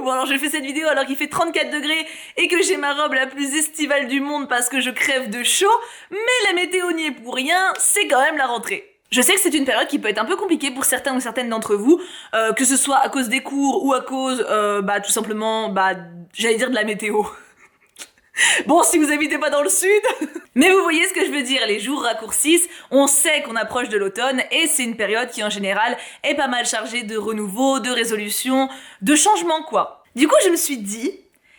Bon alors je fais cette vidéo alors qu'il fait 34 degrés et que j'ai ma robe la plus estivale du monde parce que je crève de chaud, mais la météo n'y est pour rien, c'est quand même la rentrée. Je sais que c'est une période qui peut être un peu compliquée pour certains ou certaines d'entre vous, que ce soit à cause des cours ou à cause, tout simplement, j'allais dire de la météo. Bon, si vous habitez pas dans le sud. Mais vous voyez ce que je veux dire, les jours raccourcissent, on sait qu'on approche de l'automne et c'est une période qui en général est pas mal chargée de renouveau, de résolution, de changement quoi. Du coup, je me suis dit,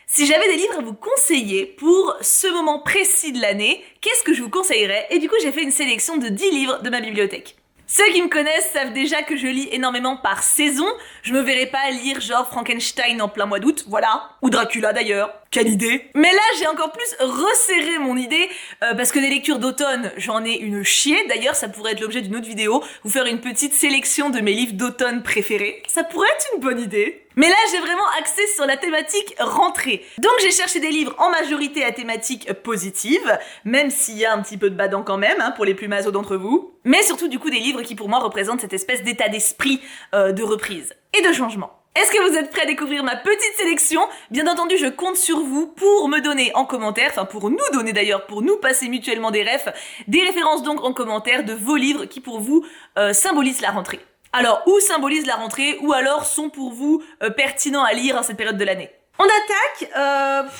si j'avais des livres à vous conseiller pour ce moment précis de l'année, qu'est-ce que je vous conseillerais? Et du coup, j'ai fait une sélection de 10 livres de ma bibliothèque. Ceux qui me connaissent savent déjà que je lis énormément par saison. Je me verrai pas lire genre Frankenstein en plein mois d'août, voilà. Ou Dracula d'ailleurs. Quelle idée! Mais là, j'ai encore plus resserré mon idée, parce que des lectures d'automne, j'en ai une chier. D'ailleurs, ça pourrait être l'objet d'une autre vidéo, vous faire une petite sélection de mes livres d'automne préférés. Ça pourrait être une bonne idée. Mais là, j'ai vraiment axé sur la thématique rentrée. Donc j'ai cherché des livres en majorité à thématique positive, même s'il y a un petit peu de badant quand même, hein, pour les plus masos d'entre vous. Mais surtout du coup des livres qui pour moi représentent cette espèce d'état d'esprit de reprise et de changement. Est-ce que vous êtes prêts à découvrir ma petite sélection? Bien entendu, je compte sur vous pour me donner en commentaire, enfin pour nous donner d'ailleurs, pour nous passer mutuellement des refs, des références donc en commentaire de vos livres qui pour vous symbolisent la rentrée. Alors, ou symbolisent la rentrée, ou alors sont pour vous pertinents à lire en cette période de l'année. On attaque,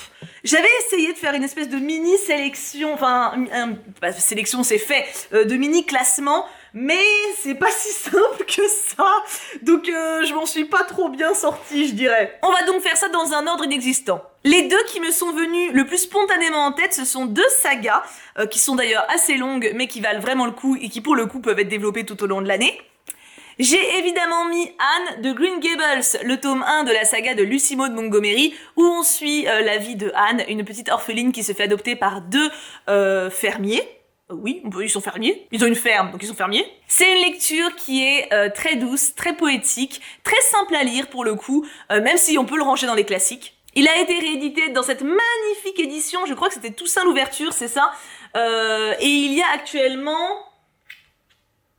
j'avais essayé de faire une espèce de mini sélection, sélection c'est fait, de mini classement, mais c'est pas si simple que ça, donc je m'en suis pas trop bien sortie, je dirais. On va donc faire ça dans un ordre inexistant. Les deux qui me sont venus le plus spontanément en tête, ce sont deux sagas, qui sont d'ailleurs assez longues, mais qui valent vraiment le coup, et qui pour le coup peuvent être développées tout au long de l'année. J'ai évidemment mis Anne de Green Gables, le tome 1 de la saga de Lucy Maud Montgomery, où on suit la vie de Anne, une petite orpheline qui se fait adopter par deux fermiers. Oui, ils sont fermiers, ils ont une ferme, donc ils sont fermiers. C'est une lecture qui est très douce, très poétique, très simple à lire pour le coup, même si on peut le ranger dans les classiques. Il a été réédité dans cette magnifique édition, je crois que c'était Toussaint l'ouverture, c'est ça, et il y a actuellement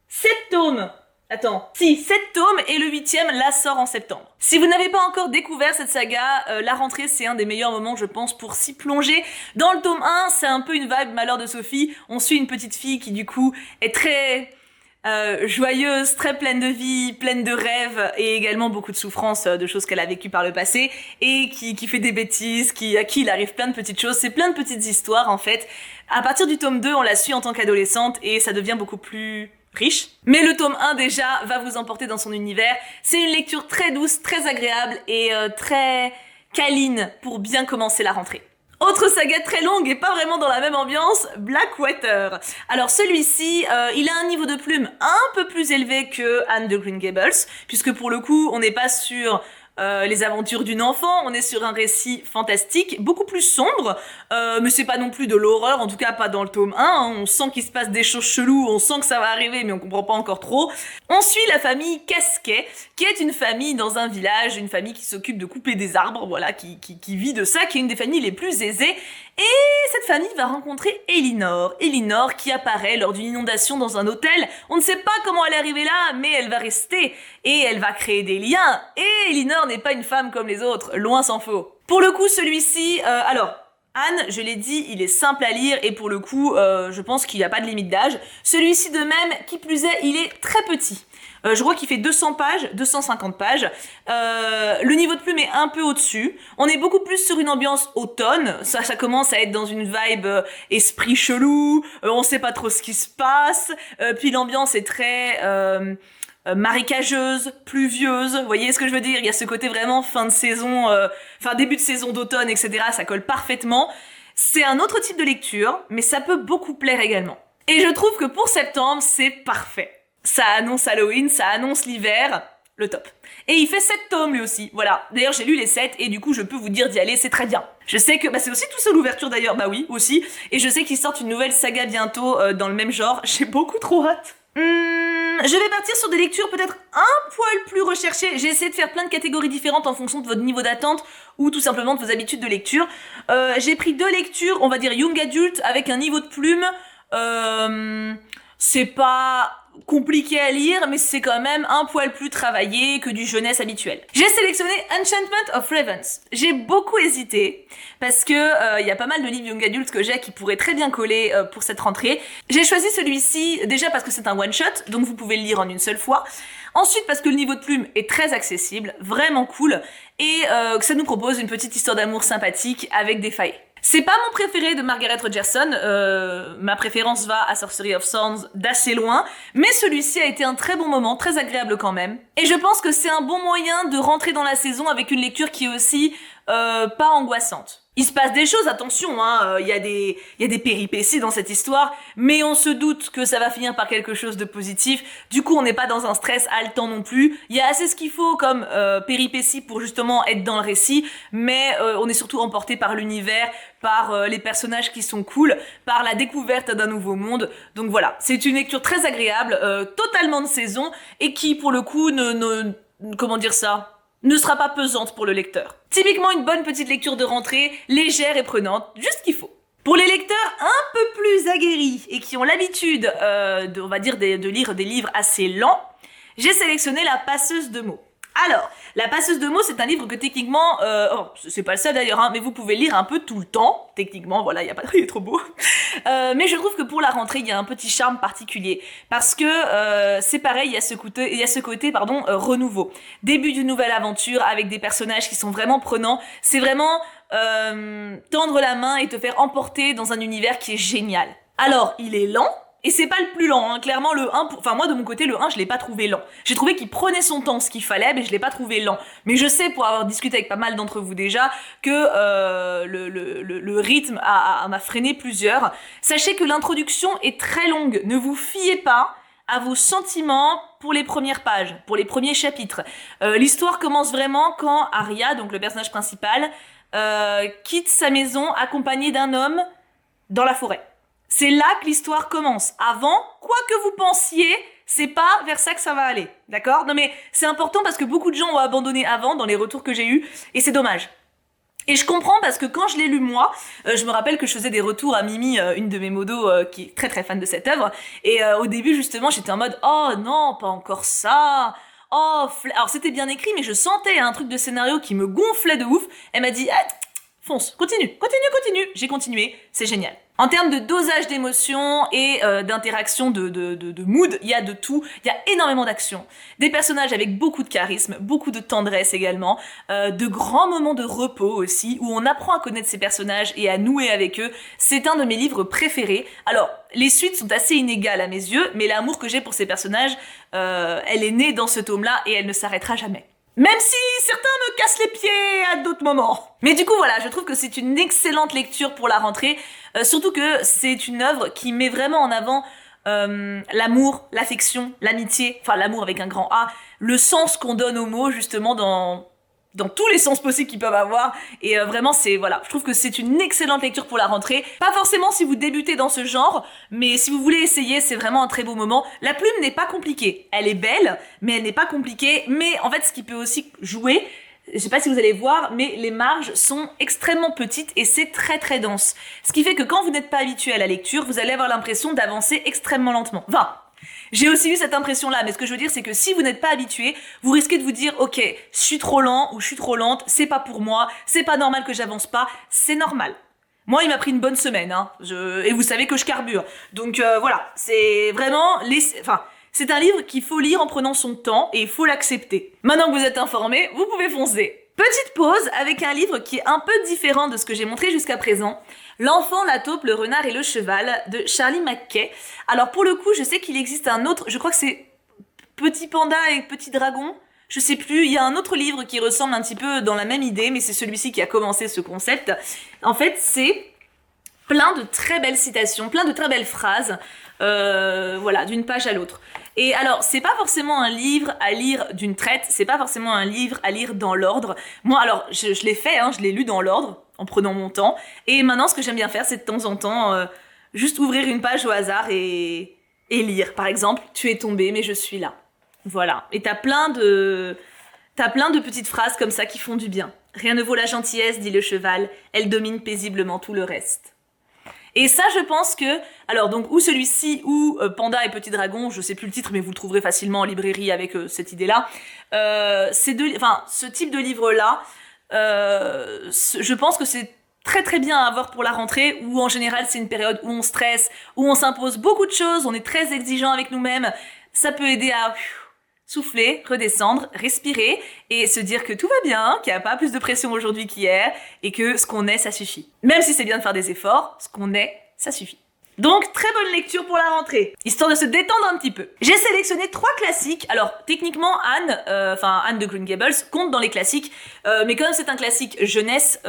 7 tomes. 7 tomes et le 8e là sort en septembre. Si vous n'avez pas encore découvert cette saga, la rentrée c'est un des meilleurs moments je pense pour s'y plonger. Dans le tome 1, c'est un peu une vibe Malheur de Sophie, on suit une petite fille qui du coup est très joyeuse, très pleine de vie, pleine de rêves et également beaucoup de souffrances, de choses qu'elle a vécues par le passé et qui fait des bêtises, à qui il arrive plein de petites choses, c'est plein de petites histoires en fait. À partir du tome 2, on la suit en tant qu'adolescente et ça devient beaucoup plus riche. Mais le tome 1 déjà va vous emporter dans son univers. C'est une lecture très douce, très agréable et très câline pour bien commencer la rentrée. Autre saga très longue et pas vraiment dans la même ambiance, Blackwater. Alors celui-ci, il a un niveau de plume un peu plus élevé que Anne de Green Gables, puisque pour le coup, on n'est pas sur les aventures d'une enfant, on est sur un récit fantastique, beaucoup plus sombre, mais c'est pas non plus de l'horreur, en tout cas pas dans le tome 1, hein. On sent qu'il se passe des choses cheloues, on sent que ça va arriver, mais on comprend pas encore trop. On suit la famille Casquet, qui est une famille dans un village, une famille qui s'occupe de couper des arbres, voilà, qui vit de ça, qui est une des familles les plus aisées, et cette famille va rencontrer Elinor qui apparaît lors d'une inondation dans un hôtel. On ne sait pas comment elle est arrivée là, mais elle va rester et elle va créer des liens. Et Elinor n'est pas une femme comme les autres, loin s'en faut. Pour le coup, celui-ci, Anne, je l'ai dit, il est simple à lire et pour le coup, je pense qu'il n'y a pas de limite d'âge. Celui-ci de même, qui plus est, il est très petit. Je crois qu'il fait 200 pages, 250 pages. Le niveau de plume est un peu au-dessus. On est beaucoup plus sur une ambiance automne. Ça commence à être dans une vibe esprit chelou. On sait pas trop ce qui se passe. Puis l'ambiance est très marécageuse, pluvieuse. Vous voyez ce que je veux dire? Il y a ce côté vraiment fin de saison, début de saison d'automne, etc. Ça colle parfaitement. C'est un autre type de lecture, mais ça peut beaucoup plaire également. Et je trouve que pour septembre, c'est parfait. Ça annonce Halloween, ça annonce l'hiver, le top. Et il fait 7 tomes lui aussi, voilà. D'ailleurs j'ai lu les 7 et du coup je peux vous dire d'y aller, c'est très bien. Je sais que, c'est aussi tout ça l'ouverture d'ailleurs, bah oui, aussi. Et je sais qu'ils sortent une nouvelle saga bientôt dans le même genre, j'ai beaucoup trop hâte. Je vais partir sur des lectures peut-être un poil plus recherchées. J'ai essayé de faire plein de catégories différentes en fonction de votre niveau d'attente ou tout simplement de vos habitudes de lecture. J'ai pris 2 lectures, on va dire young adult, avec un niveau de plume, c'est pas compliqué à lire, mais c'est quand même un poil plus travaillé que du jeunesse habituel. J'ai sélectionné Enchantment of Ravens. J'ai beaucoup hésité, parce que y a pas mal de livres young adultes que j'ai qui pourraient très bien coller pour cette rentrée. J'ai choisi celui-ci, déjà parce que c'est un one-shot, donc vous pouvez le lire en une seule fois. Ensuite, parce que le niveau de plume est très accessible, vraiment cool, et que ça nous propose une petite histoire d'amour sympathique avec des failles. C'est pas mon préféré de Margaret Rogerson, ma préférence va à Sorcery of Thorns d'assez loin, mais celui-ci a été un très bon moment, très agréable quand même. Et je pense que c'est un bon moyen de rentrer dans la saison avec une lecture qui est aussi pas angoissante. Il se passe des choses, attention, hein, y a des péripéties dans cette histoire, mais on se doute que ça va finir par quelque chose de positif. Du coup, on n'est pas dans un stress haletant non plus. Il y a assez ce qu'il faut comme péripéties pour justement être dans le récit, mais on est surtout emporté par l'univers, par les personnages qui sont cool, par la découverte d'un nouveau monde. Donc voilà, c'est une lecture très agréable, totalement de saison, et qui pour le coup comment dire ça, ne sera pas pesante pour le lecteur. Typiquement une bonne petite lecture de rentrée, légère et prenante, juste ce qu'il faut. Pour les lecteurs un peu plus aguerris et qui ont l'habitude de lire des livres assez lents, j'ai sélectionné La Passeuse de mots. Alors, La Passeuse de mots, c'est un livre que techniquement, c'est pas le seul d'ailleurs, hein, mais vous pouvez lire un peu tout le temps, techniquement, voilà, il est trop beau. Mais je trouve que pour la rentrée, il y a un petit charme particulier, parce que c'est pareil, il y a ce côté, renouveau. Début d'une nouvelle aventure avec des personnages qui sont vraiment prenants, c'est vraiment tendre la main et te faire emporter dans un univers qui est génial. Alors, il est lent, et c'est pas le plus lent, hein. Clairement le 1, moi de mon côté le 1 je l'ai pas trouvé lent. J'ai trouvé qu'il prenait son temps ce qu'il fallait, mais je l'ai pas trouvé lent. Mais je sais pour avoir discuté avec pas mal d'entre vous déjà que le rythme m'a freiné plusieurs. Sachez que l'introduction est très longue, ne vous fiez pas à vos sentiments pour les premières pages, pour les premiers chapitres. L'histoire commence vraiment quand Arya, donc le personnage principal, quitte sa maison accompagnée d'un homme dans la forêt. C'est là que l'histoire commence. Avant, quoi que vous pensiez, c'est pas vers ça que ça va aller. D'accord ? Non mais c'est important parce que beaucoup de gens ont abandonné avant dans les retours que j'ai eus et c'est dommage. Et je comprends parce que quand je l'ai lu moi, je me rappelle que je faisais des retours à Mimi, une de mes modos qui est très très fan de cette œuvre, et au début justement j'étais en mode « Oh non, pas encore ça !» Oh, alors c'était bien écrit mais je sentais un truc de scénario qui me gonflait de ouf. Elle m'a dit ah, « Fonce, continue !» J'ai continué, c'est génial. En termes de dosage d'émotions et d'interaction de mood, il y a de tout, il y a énormément d'action. Des personnages avec beaucoup de charisme, beaucoup de tendresse également, de grands moments de repos aussi, où on apprend à connaître ces personnages et à nouer avec eux. C'est un de mes livres préférés. Alors, les suites sont assez inégales à mes yeux, mais l'amour que j'ai pour ces personnages, elle est née dans ce tome-là et elle ne s'arrêtera jamais. Même si certains me cassent les pieds à d'autres moments. Mais du coup voilà, je trouve que c'est une excellente lecture pour la rentrée, surtout que c'est une œuvre qui met vraiment en avant l'amour, l'affection, l'amitié, enfin l'amour avec un grand A, le sens qu'on donne aux mots justement dans tous les sens possibles qu'ils peuvent avoir, et vraiment je trouve que c'est une excellente lecture pour la rentrée, pas forcément si vous débutez dans ce genre, mais si vous voulez essayer, c'est vraiment un très beau moment. La plume n'est pas compliquée, elle est belle, mais elle n'est pas compliquée, mais en fait ce qui peut aussi jouer, je sais pas si vous allez voir, mais les marges sont extrêmement petites et c'est très très dense. Ce qui fait que quand vous n'êtes pas habitué à la lecture, vous allez avoir l'impression d'avancer extrêmement lentement. Enfin, j'ai aussi eu cette impression-là, mais ce que je veux dire, c'est que si vous n'êtes pas habitué, vous risquez de vous dire « Ok, je suis trop lent ou je suis trop lente, c'est pas pour moi, c'est pas normal que j'avance pas, c'est normal. » Moi, il m'a pris une bonne semaine, hein, et vous savez que je carbure. Donc voilà, c'est vraiment... c'est un livre qu'il faut lire en prenant son temps, et il faut l'accepter. Maintenant que vous êtes informés, vous pouvez foncer. Petite pause avec un livre qui est un peu différent de ce que j'ai montré jusqu'à présent. L'enfant, la taupe, le renard et le cheval de Charlie Mackay. Alors pour le coup, je sais qu'il existe un autre, je crois que c'est Petit Panda et Petit Dragon. Je sais plus, il y a un autre livre qui ressemble un petit peu dans la même idée, mais c'est celui-ci qui a commencé ce concept. En fait, c'est plein de très belles citations, plein de très belles phrases, d'une page à l'autre. Et alors, c'est pas forcément un livre à lire d'une traite, c'est pas forcément un livre à lire dans l'ordre. Moi, alors, je l'ai fait, je l'ai lu dans l'ordre, en prenant mon temps. Et maintenant, ce que j'aime bien faire, c'est de temps en temps, juste ouvrir une page au hasard et lire. Par exemple, tu es tombé, mais je suis là. Voilà. Et t'as plein de petites phrases comme ça qui font du bien. Rien ne vaut la gentillesse, dit le cheval, elle domine paisiblement tout le reste. Et ça, je pense que, alors donc ou celui-ci ou Panda et Petit Dragon, je sais plus le titre, mais vous le trouverez facilement en librairie avec cette idée-là. Ce type de livre-là, je pense que c'est très très bien à avoir pour la rentrée, où en général c'est une période où on stresse, où on s'impose beaucoup de choses, on est très exigeant avec nous-mêmes. Ça peut aider à souffler, redescendre, respirer et se dire que tout va bien, qu'il n'y a pas plus de pression aujourd'hui qu'hier et que ce qu'on est, ça suffit. Même si c'est bien de faire des efforts, ce qu'on est, ça suffit. Donc, très bonne lecture pour la rentrée, histoire de se détendre un petit peu. J'ai sélectionné 3 classiques. Alors, techniquement, Anne de Green Gables compte dans les classiques, mais comme c'est un classique jeunesse,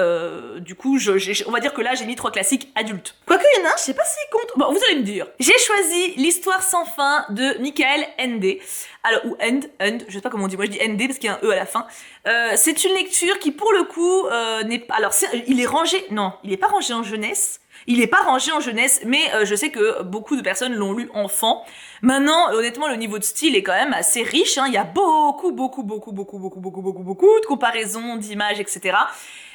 du coup, on va dire que là, j'ai mis 3 classiques adultes. Quoique, il y en a un, je sais pas s'il compte. Bon, vous allez me dire. J'ai choisi L'Histoire sans fin de Michael Ende. Alors, ou End, je sais pas comment on dit, moi je dis Ende parce qu'il y a un E à la fin. C'est une lecture qui, pour le coup, n'est pas... Alors, il est rangé... Non, il est pas rangé en jeunesse. Il n'est pas rangé en jeunesse, mais je sais que beaucoup de personnes l'ont lu enfant. Maintenant, honnêtement, le niveau de style est quand même assez riche. Il y a beaucoup de comparaisons, d'images, etc.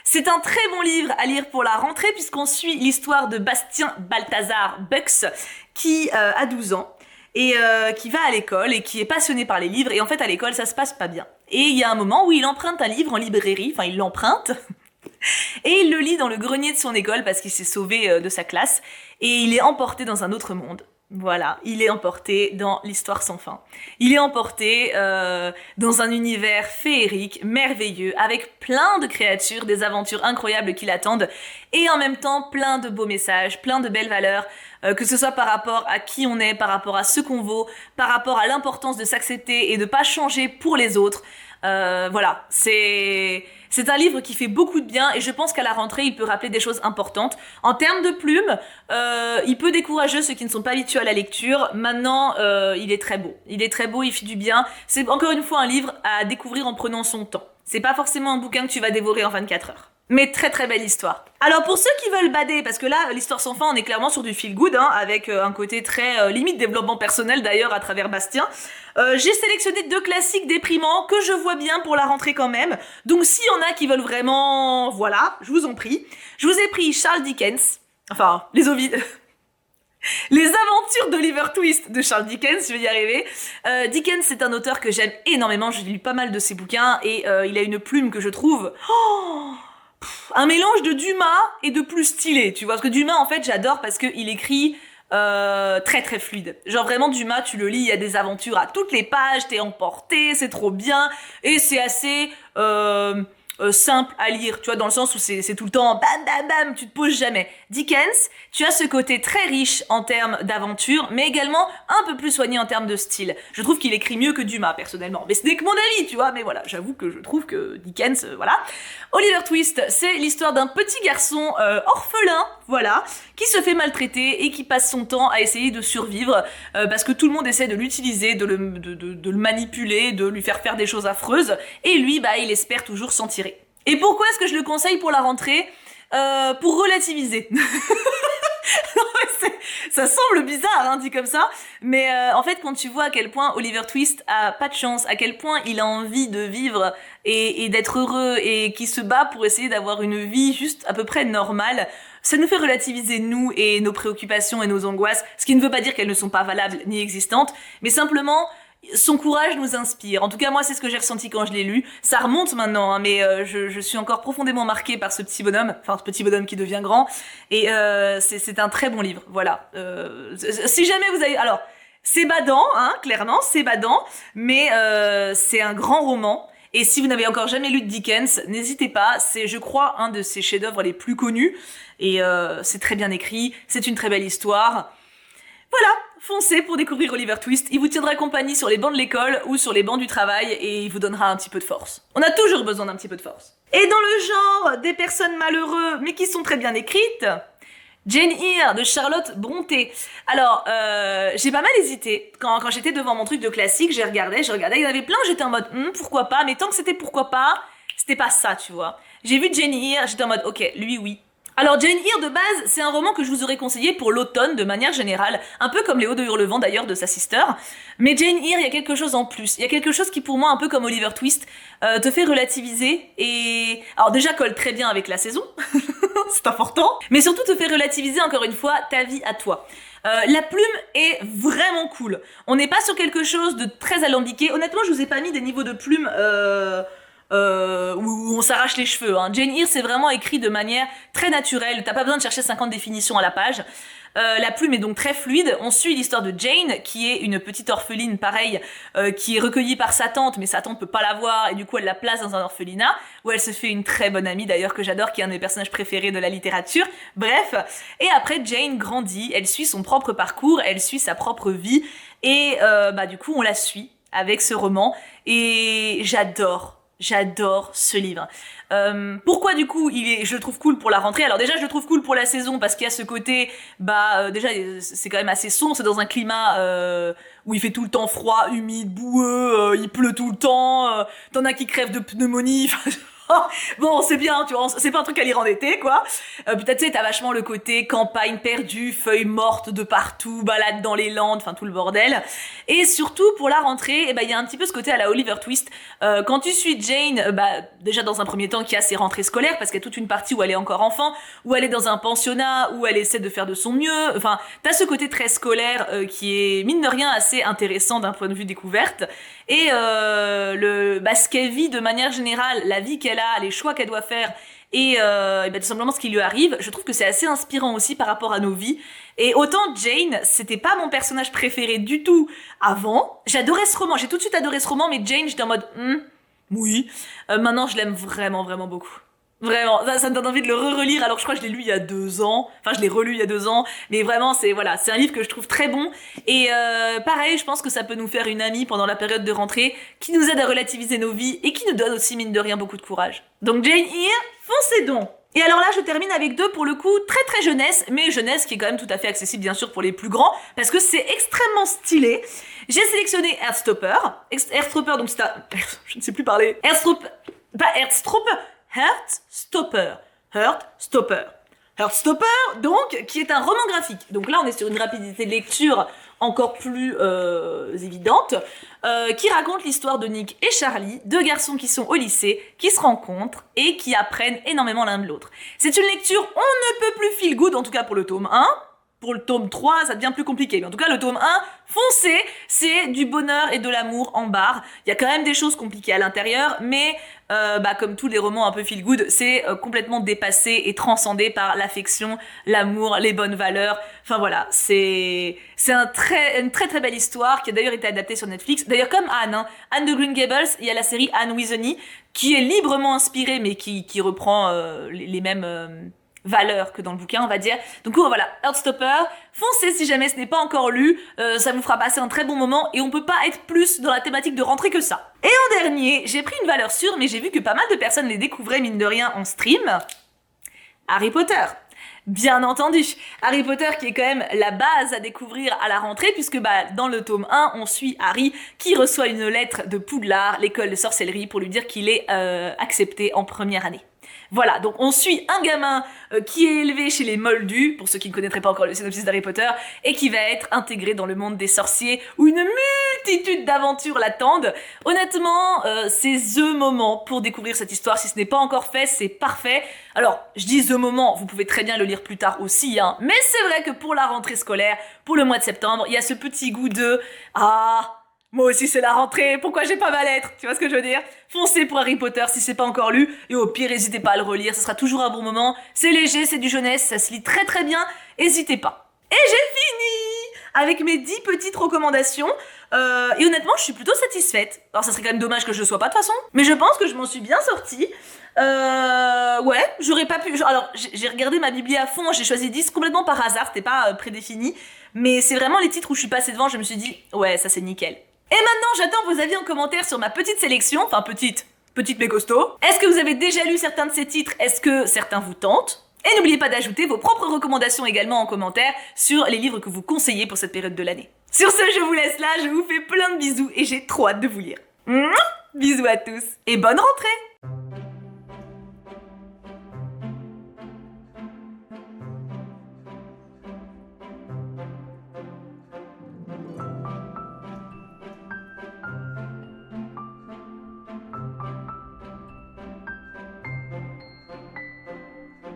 C'est un très bon livre à lire pour la rentrée, puisqu'on suit l'histoire de Bastien Balthazar Bux, qui a 12 ans, et qui va à l'école, et qui est passionné par les livres, et en fait, à l'école, ça se passe pas bien. Et il y a un moment où il emprunte un livre en librairie, enfin, il l'emprunte... Et il le lit dans le grenier de son école parce qu'il s'est sauvé de sa classe et il est emporté dans un autre monde. Voilà, il est emporté dans l'histoire sans fin. Il est emporté dans un univers féerique, merveilleux, avec plein de créatures, des aventures incroyables qui l'attendent et en même temps plein de beaux messages, plein de belles valeurs, que ce soit par rapport à qui on est, par rapport à ce qu'on vaut, par rapport à l'importance de s'accepter et de pas changer pour les autres. Voilà, c'est un livre qui fait beaucoup de bien et je pense qu'à la rentrée, il peut rappeler des choses importantes. En termes de plumes, il peut décourager ceux qui ne sont pas habitués à la lecture. Maintenant, il est très beau. Il est très beau, il fait du bien. C'est encore une fois un livre à découvrir en prenant son temps. C'est pas forcément un bouquin que tu vas dévorer en 24 heures. Mais très très belle histoire. Alors pour ceux qui veulent bader, parce que là, l'histoire sans fin, on est clairement sur du feel good, avec un côté très limite développement personnel d'ailleurs à travers Bastien. J'ai sélectionné 2 classiques déprimants que je vois bien pour la rentrée quand même. Donc s'il y en a qui veulent vraiment, voilà, je vous en prie. Je vous ai pris Charles Dickens, enfin les Ovides. Les aventures d'Oliver Twist de Charles Dickens, je vais y arriver. Dickens, c'est un auteur que j'aime énormément, j'ai lu pas mal de ses bouquins et il a une plume que je trouve... un mélange de Dumas et de plus stylé, tu vois. Parce que Dumas, en fait, j'adore parce qu'il écrit très très fluide. Genre vraiment, Dumas, tu le lis, il y a des aventures à toutes les pages, t'es emporté, c'est trop bien. Et c'est assez simple à lire, tu vois, dans le sens où c'est tout le temps bam bam bam, tu te poses jamais. Dickens, tu as ce côté très riche en termes d'aventure, mais également un peu plus soigné en termes de style. Je trouve qu'il écrit mieux que Dumas, personnellement. Mais ce n'est que mon avis, tu vois, mais voilà, j'avoue que je trouve que Dickens, voilà. Oliver Twist, c'est l'histoire d'un petit garçon orphelin, voilà, qui se fait maltraiter et qui passe son temps à essayer de survivre parce que tout le monde essaie de l'utiliser, de le manipuler, de lui faire des choses affreuses, et lui, bah, il espère toujours s'en tirer. Et pourquoi est-ce que je le conseille pour la rentrée ? Pour relativiser. Non, ça semble bizarre, dit comme ça, mais en fait, quand tu vois à quel point Oliver Twist a pas de chance, à quel point il a envie de vivre et d'être heureux et qui se bat pour essayer d'avoir une vie juste à peu près normale, ça nous fait relativiser nous et nos préoccupations et nos angoisses, ce qui ne veut pas dire qu'elles ne sont pas valables ni existantes, mais simplement... son courage nous inspire. En tout cas, moi, c'est ce que j'ai ressenti quand je l'ai lu. Ça remonte maintenant, mais je suis encore profondément marquée par ce petit bonhomme, enfin ce petit bonhomme qui devient grand. Et c'est un très bon livre. Voilà. Si jamais vous avez, alors c'est badant, clairement, c'est badant, mais c'est un grand roman. Et si vous n'avez encore jamais lu de Dickens, n'hésitez pas. C'est, je crois, un de ses chefs-d'œuvre les plus connus. Et c'est très bien écrit. C'est une très belle histoire. Voilà, foncez pour découvrir Oliver Twist, il vous tiendra compagnie sur les bancs de l'école ou sur les bancs du travail et il vous donnera un petit peu de force. On a toujours besoin d'un petit peu de force. Et dans le genre des personnes malheureuses mais qui sont très bien écrites, Jane Eyre de Charlotte Brontë. Alors, j'ai pas mal hésité. Quand j'étais devant mon truc de classique, j'ai regardé, il y en avait plein, j'étais en mode pourquoi pas, mais tant que c'était pourquoi pas, c'était pas ça, tu vois. J'ai vu Jane Eyre, j'étais en mode ok, lui oui. Alors Jane Eyre de base, c'est un roman que je vous aurais conseillé pour l'automne de manière générale, un peu comme Les Hauts de Hurlevent d'ailleurs de sa sister, mais Jane Eyre, il y a quelque chose en plus, il y a quelque chose qui pour moi, un peu comme Oliver Twist, te fait relativiser et... Alors déjà colle très bien avec la saison, c'est important. Mais surtout te fait relativiser encore une fois ta vie à toi. La plume est vraiment cool. On n'est pas sur quelque chose de très alambiqué. Honnêtement, je vous ai pas mis des niveaux de plume où on s'arrache les cheveux. Hein. Jane Eyre, c'est vraiment écrit de manière très naturelle. T'as pas besoin de chercher 50 définitions à la page. La plume est donc très fluide. On suit l'histoire de Jane, qui est une petite orpheline, pareil, qui est recueillie par sa tante, mais sa tante peut pas la voir, et du coup elle la place dans un orphelinat, où elle se fait une très bonne amie, d'ailleurs, que j'adore, qui est un de mes personnages préférés de la littérature. Bref. Et après, Jane grandit, elle suit son propre parcours, elle suit sa propre vie, et du coup, on la suit avec ce roman, et j'adore ce livre. Pourquoi du coup je le trouve cool pour la rentrée? Alors déjà je le trouve cool pour la saison parce qu'il y a ce côté, déjà c'est quand même assez sombre, c'est dans un climat où il fait tout le temps froid, humide, boueux, il pleut tout le temps, t'en as qui crèvent de pneumonie, bon, c'est bien, tu vois, c'est pas un truc à lire en été, quoi. Peut-être, tu sais, t'as vachement le côté campagne perdue, feuilles mortes de partout, balade dans les landes, enfin tout le bordel. Et surtout, pour la rentrée, il y a un petit peu ce côté à la Oliver Twist. Quand tu suis Jane, déjà dans un premier temps, qui a ses rentrées scolaires, parce qu'il y a toute une partie où elle est encore enfant, où elle est dans un pensionnat, où elle essaie de faire de son mieux. Enfin, t'as ce côté très scolaire qui est, mine de rien, assez intéressant d'un point de vue découverte. Et ce qu'elle vit de manière générale, la vie qu'elle a, les choix qu'elle doit faire, et tout simplement ce qui lui arrive, je trouve que c'est assez inspirant aussi par rapport à nos vies. Et autant Jane, c'était pas mon personnage préféré du tout avant, j'adorais ce roman, j'ai tout de suite adoré ce roman, mais Jane, j'étais en mode oui. Maintenant, je l'aime vraiment, vraiment beaucoup. Vraiment, ça me donne envie de le relire, alors je crois que je l'ai lu il y a 2 ans. Enfin, je l'ai relu il y a 2 ans. Mais vraiment, c'est un livre que je trouve très bon. Et pareil, je pense que ça peut nous faire une amie pendant la période de rentrée, qui nous aide à relativiser nos vies et qui nous donne aussi, mine de rien, beaucoup de courage. Donc Jane Eyre, foncez donc! Et alors là, je termine avec 2, pour le coup, très très jeunesse, mais jeunesse qui est quand même tout à fait accessible, bien sûr, pour les plus grands, parce que c'est extrêmement stylé. J'ai sélectionné Heartstopper. Heartstopper, donc c'est un... Je ne sais plus parler. Heartstopper. Heartstopper, donc, qui est un roman graphique. Donc là, on est sur une rapidité de lecture encore plus évidente, qui raconte l'histoire de Nick et Charlie, 2 garçons qui sont au lycée, qui se rencontrent et qui apprennent énormément l'un de l'autre. C'est une lecture on ne peut plus feel good, en tout cas pour le tome 1. Pour le tome 3, ça devient plus compliqué. Mais en tout cas, le tome 1, foncez, c'est du bonheur et de l'amour en barre. Il y a quand même des choses compliquées à l'intérieur, mais comme tous les romans un peu feel good, c'est complètement dépassé et transcendé par l'affection, l'amour, les bonnes valeurs. Enfin voilà, c'est une très très belle histoire qui a d'ailleurs été adaptée sur Netflix. D'ailleurs comme Anne de Green Gables, il y a la série Anne with an E, qui est librement inspirée, mais qui reprend les mêmes... valeur que dans le bouquin, on va dire. Donc voilà, Heartstopper, foncez si jamais ce n'est pas encore lu, ça vous fera passer un très bon moment et on peut pas être plus dans la thématique de rentrée que ça. Et en dernier, j'ai pris une valeur sûre, mais j'ai vu que pas mal de personnes les découvraient, mine de rien, en stream. Harry Potter. Bien entendu, Harry Potter qui est quand même la base à découvrir à la rentrée, puisque dans le tome 1, on suit Harry qui reçoit une lettre de Poudlard, l'école de sorcellerie, pour lui dire qu'il est accepté en première année. Voilà, donc on suit un gamin qui est élevé chez les Moldus, pour ceux qui ne connaîtraient pas encore le synopsis d'Harry Potter, et qui va être intégré dans le monde des sorciers, où une multitude d'aventures l'attendent. Honnêtement, c'est THE moment pour découvrir cette histoire. Si ce n'est pas encore fait, c'est parfait. Alors, je dis THE moment, vous pouvez très bien le lire plus tard aussi, mais c'est vrai que pour la rentrée scolaire, pour le mois de septembre, il y a ce petit goût de « Ah !» Moi aussi c'est la rentrée, pourquoi j'ai pas ma lettre? Tu vois ce que je veux dire? Foncez pour Harry Potter si c'est pas encore lu, et au pire n'hésitez pas à le relire, ce sera toujours un bon moment, c'est léger, c'est du jeunesse, ça se lit très très bien, n'hésitez pas. Et j'ai fini avec mes 10 petites recommandations, et honnêtement je suis plutôt satisfaite. Alors ça serait quand même dommage que je le sois pas de toute façon, mais je pense que je m'en suis bien sortie. Ouais, j'aurais pas pu... Alors j'ai regardé ma bibli à fond, j'ai choisi 10 complètement par hasard, c'était pas prédéfini, mais c'est vraiment les titres où je suis passée devant, je me suis dit, ouais ça c'est nickel. Et maintenant, j'attends vos avis en commentaire sur ma petite sélection, enfin petite mais costaud. Est-ce que vous avez déjà lu certains de ces titres? Est-ce que certains vous tentent? Et n'oubliez pas d'ajouter vos propres recommandations également en commentaire sur les livres que vous conseillez pour cette période de l'année. Sur ce, je vous laisse là, je vous fais plein de bisous et j'ai trop hâte de vous lire. Bisous à tous et bonne rentrée!